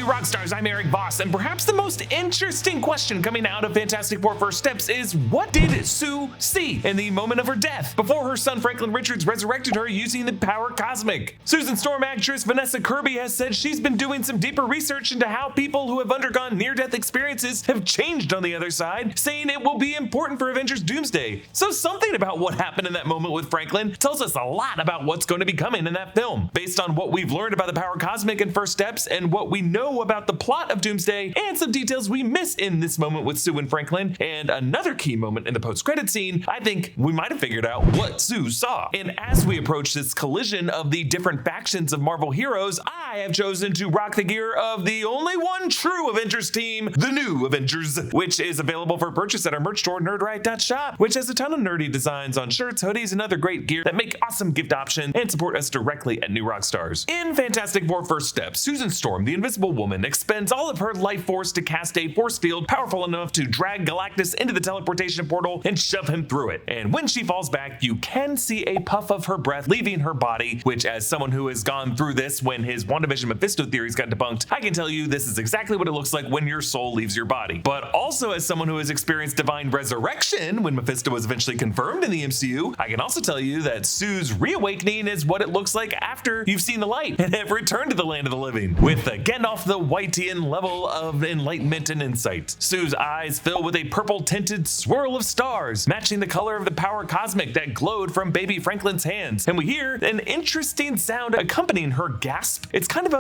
Rockstars, I'm Erik Voss, and perhaps the most interesting question coming out of Fantastic Four First Steps is, what did Sue see in the moment of her death before her son Franklin Richards resurrected her using the power cosmic? Susan Storm actress Vanessa Kirby has said she's been doing some deeper research into how people who have undergone near-death experiences have changed on the other side, saying it will be important for Avengers Doomsday. So something about what happened in that moment with Franklin tells us a lot about what's going to be coming in that film. Based on what we've learned about the power cosmic in First Steps and what we know about the plot of Doomsday and some details we miss in this moment with Sue and Franklin and another key moment in the post-credit scene, I think we might have figured out what Sue saw. And as we approach this collision of the different factions of Marvel heroes, I have chosen to rock the gear of the only one true Avengers team, the New Avengers, which is available for purchase at our merch store, nerdright.shop, which has a ton of nerdy designs on shirts, hoodies, and other great gear that make awesome gift options and support us directly at New Rockstars. In Fantastic Four First Steps, Susan Storm, the Invisible Woman, expends all of her life force to cast a force field powerful enough to drag Galactus into the teleportation portal and shove him through it. And when she falls back, you can see a puff of her breath leaving her body, which, as someone who has gone through this when his WandaVision Mephisto theories got debunked, I can tell you this is exactly what it looks like when your soul leaves your body. But also, as someone who has experienced divine resurrection when Mephisto was eventually confirmed in the MCU, I can also tell you that Sue's reawakening is what it looks like after you've seen the light and have returned to the land of the living, with again off the Whitean level of enlightenment and insight. Sue's eyes fill with a purple tinted swirl of stars, matching the color of the power cosmic that glowed from baby Franklin's hands. And we hear an interesting sound accompanying her gasp. It's kind of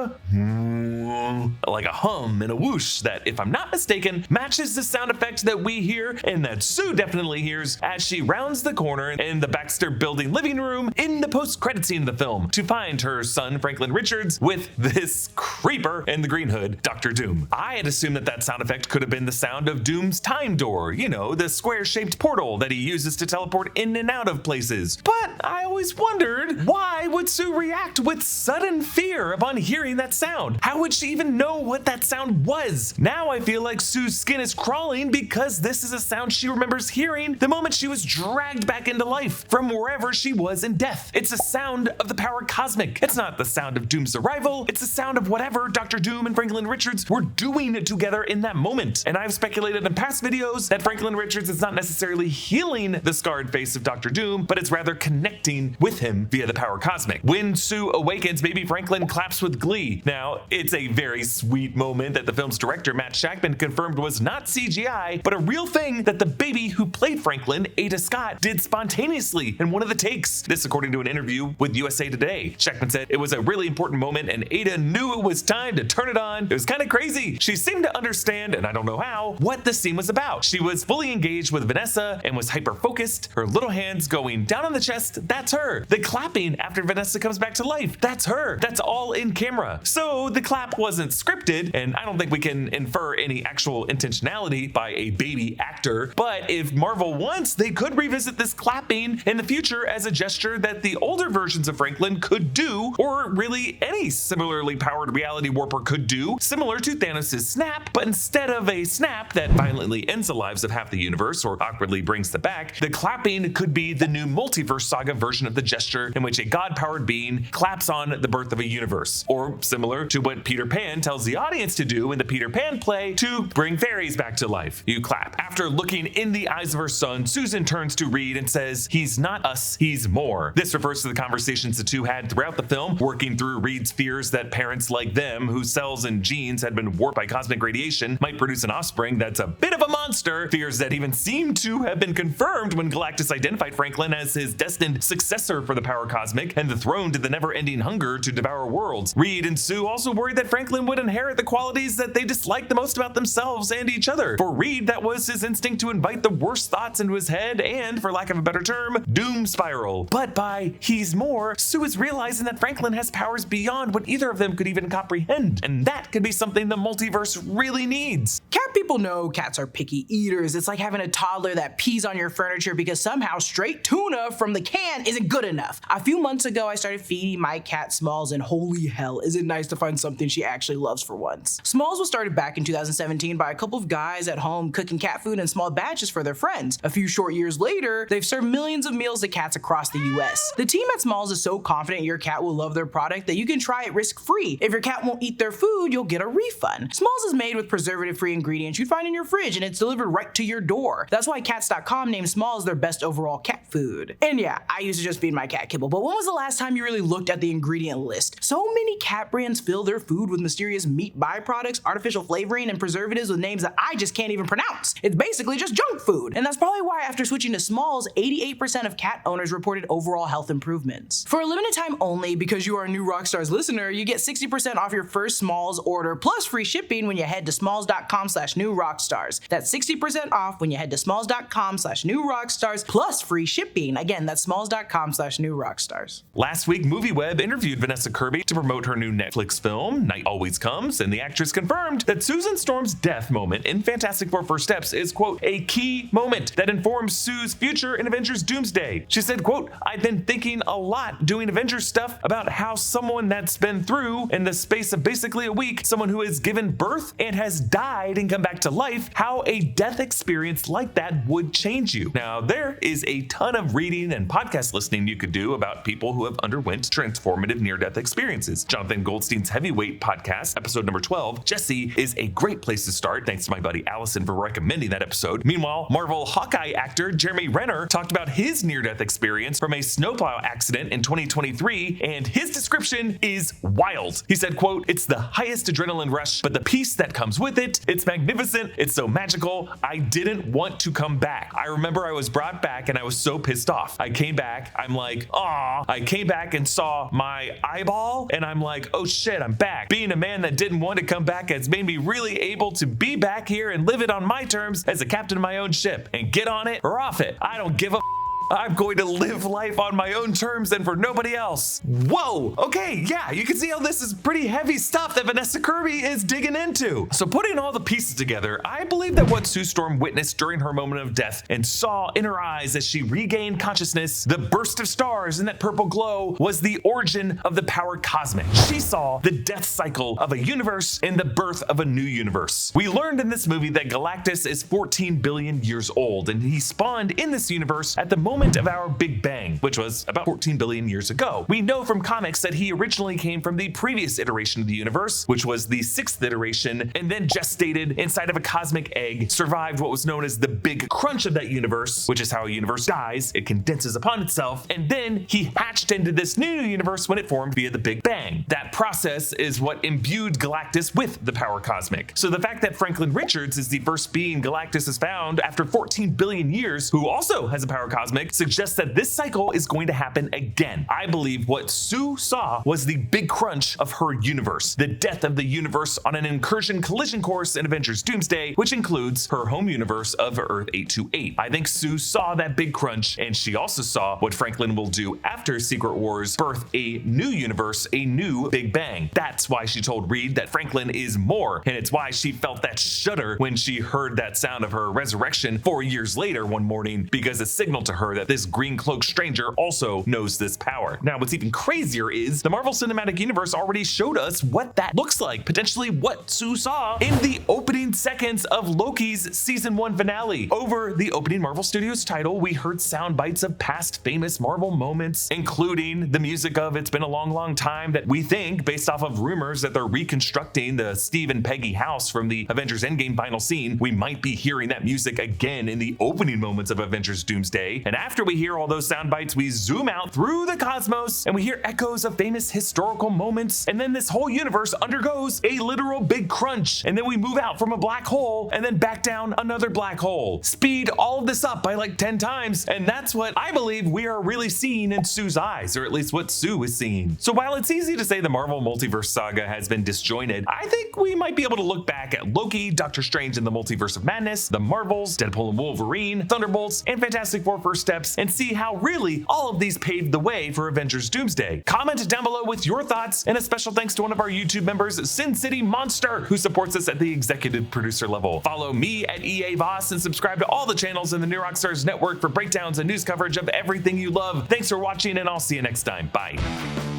like a hum and a whoosh that, if I'm not mistaken, matches the sound effect that we hear and that Sue definitely hears as she rounds the corner in the Baxter Building living room in the post-credit scene of the film to find her son Franklin Richards with this creeper in the green hood, Dr. Doom. I had assumed that sound effect could have been the sound of Doom's time door, you know, the square-shaped portal that he uses to teleport in and out of places. But I always wondered, why would Sue react with sudden fear upon hearing that sound? How would she even know what that sound was? Now I feel like Sue's skin is crawling because this is a sound she remembers hearing the moment she was dragged back into life from wherever she was in death. It's a sound of the power cosmic. It's not the sound of Doom's arrival. It's the sound of whatever Dr. Doom and Franklin Richards were doing together in that moment. And I've speculated in past videos that Franklin Richards is not necessarily healing the scarred face of Dr. Doom, but it's rather connecting with him via the power cosmic. When Sue awakens, baby Franklin claps with glee. Now, it's a very sweet moment that the film's director, Matt Shackman, confirmed was not CGI, but a real thing that the baby who played Franklin, Ada Scott, did spontaneously in one of the takes. This according to an interview with USA Today. Shackman said it was a really important moment and Ada knew it was time to turn it on. It was kind of crazy. She seemed to understand, and I don't know how, what the scene was about. She was fully engaged with Vanessa and was hyper-focused. Her little hands going down on the chest, that's her. The clapping after Vanessa comes back to life, that's her. That's all in camera. So the clap wasn't scripted, and I don't think we can infer any actual intentionality by a baby actor, but if Marvel wants, they could revisit this clapping in the future as a gesture that the older versions of Franklin could do, or really any similarly powered reality warper could do, similar to Thanos' snap, but instead of a snap that violently ends the lives of half the universe or awkwardly brings them back, the clapping could be the new multiverse saga version of the gesture in which a god-powered being claps on the birth of a universe, or similar to what Peter Pan tells the audience to do in the Peter Pan play to bring fairies back to life. You clap. After looking in the eyes of her son, Susan turns to Reed and says, "He's not us, he's more." This refers to the conversations the two had throughout the film, working through Reed's fears that parents like them, whose cells and genes had been warped by cosmic radiation, might produce an offspring that's a bit of a monster, fears that even seem to have been confirmed when Galactus identified Franklin as his destined successor for the power cosmic and the throne to the never-ending hunger to devour worlds. Reed and Sue also worried that Franklin would inherit the qualities that they disliked the most about themselves and each other. For Reed, that was his instinct to invite the worst thoughts into his head and, for lack of a better term, doom spiral. But by he's more, Sue is realizing that Franklin has powers beyond what either of them could even comprehend, and that could be something the multiverse really needs. Cat people know cats are picky eaters. It's like having a toddler that pees on your furniture because somehow straight tuna from the can isn't good enough. A few months ago, I started feeding my cat Smalls, and holy hell, is it nice to find something she actually actually loves for once. Smalls was started back in 2017 by a couple of guys at home cooking cat food in small batches for their friends. A few short years later, they've served millions of meals to cats across the US. The team at Smalls is so confident your cat will love their product that you can try it risk-free. If your cat won't eat their food, you'll get a refund. Smalls is made with preservative-free ingredients you'd find in your fridge, and it's delivered right to your door. That's why Cats.com named Smalls their best overall cat food. And yeah, I used to just feed my cat kibble, but when was the last time you really looked at the ingredient list? So many cat brands fill their food with mysterious meat byproducts, artificial flavoring, and preservatives with names that I just can't even pronounce. It's basically just junk food. And that's probably why after switching to Smalls, 88% of cat owners reported overall health improvements. For a limited time only, because you are a new Rockstars listener, you get 60% off your first Smalls order plus free shipping when you head to smalls.com/newrockstars. That's 60% off when you head to smalls.com/newrockstars plus free shipping. Again, that's smalls.com/newrockstars. Last week, MovieWeb interviewed Vanessa Kirby to promote her new Netflix film, Night Always Comes, and the actress confirmed that Susan Storm's death moment in Fantastic Four First Steps is, quote, a key moment that informs Sue's future in Avengers Doomsday. She said, quote, I've been thinking a lot doing Avengers stuff about how someone that's been through, in the space of basically a week, someone who has given birth and has died and come back to life, how a death experience like that would change you. Now, there is a ton of reading and podcast listening you could do about people who have underwent transformative near-death experiences. Jonathan Goldstein's Heavyweight podcast, episode number 12, Jesse, is a great place to start. Thanks to my buddy Allison for recommending that episode. Meanwhile, Marvel Hawkeye actor Jeremy Renner talked about his near-death experience from a snowplow accident in 2023, and his description is wild. He said, quote, it's the highest adrenaline rush, but the peace that comes with it, it's magnificent, it's so magical, I didn't want to come back. I remember I was brought back and I was so pissed off. I came back, I'm like, aw. I came back and saw my eyeball, and I'm like, oh shit, I'm back. Being a man that didn't want to come back has made me really able to be back here and live it on my terms as a captain of my own ship and get on it or off it. I don't give a I'm going to live life on my own terms and for nobody else. Whoa, okay, yeah, you can see how this is pretty heavy stuff that Vanessa Kirby is digging into. So putting all the pieces together, I believe that what Sue Storm witnessed during her moment of death and saw in her eyes as she regained consciousness, the burst of stars and that purple glow, was the origin of the power cosmic. She saw the death cycle of a universe and the birth of a new universe. We learned in this movie that Galactus is 14 billion years old, and he spawned in this universe at the moment of our Big Bang, which was about 14 billion years ago. We know from comics that he originally came from the previous iteration of the universe, which was the 6th iteration, and then gestated inside of a cosmic egg, survived what was known as the Big Crunch of that universe, which is how a universe dies, it condenses upon itself, and then he hatched into this new universe when it formed via the Big Bang. That process is what imbued Galactus with the power cosmic. So the fact that Franklin Richards is the first being Galactus has found after 14 billion years, who also has a power cosmic, suggests that this cycle is going to happen again. I believe what Sue saw was the big crunch of her universe, the death of the universe on an incursion collision course in Avengers Doomsday, which includes her home universe of Earth 828. I think Sue saw that big crunch, and she also saw what Franklin will do after Secret Wars birth a new universe, a new Big Bang. That's why she told Reed that Franklin is more, and it's why she felt that shudder when she heard that sound of her resurrection 4 years later one morning, because it signaled to her that this green cloaked stranger also knows this power. Now, what's even crazier is the Marvel Cinematic Universe already showed us what that looks like, potentially what Sue saw in the opening seconds of Loki's season 1 finale. Over the opening Marvel Studios title, we heard sound bites of past famous Marvel moments, including the music of It's Been a Long, Long Time, that we think, based off of rumors that they're reconstructing the Steve and Peggy house from the Avengers Endgame final scene, we might be hearing that music again in the opening moments of Avengers Doomsday. And after we hear all those sound bites, we zoom out through the cosmos and we hear echoes of famous historical moments, and then this whole universe undergoes a literal big crunch, and then we move out from a black hole and then back down another black hole. Speed all of this up by like 10 times, and that's what I believe we are really seeing in Sue's eyes, or at least what Sue is seeing. So while it's easy to say the Marvel multiverse saga has been disjointed, I think we might be able to look back at Loki, Doctor Strange and the Multiverse of Madness, the Marvels, Deadpool and Wolverine, Thunderbolts, and Fantastic Four First Steps, and see how really all of these paved the way for Avengers Doomsday. Comment down below with your thoughts, and a special thanks to one of our YouTube members, Sin City Monster, who supports us at the executive producer level. Follow me at EA Voss and subscribe to all the channels in the New Rockstars network for breakdowns and news coverage of everything you love. Thanks for watching, and I'll see you next time. Bye.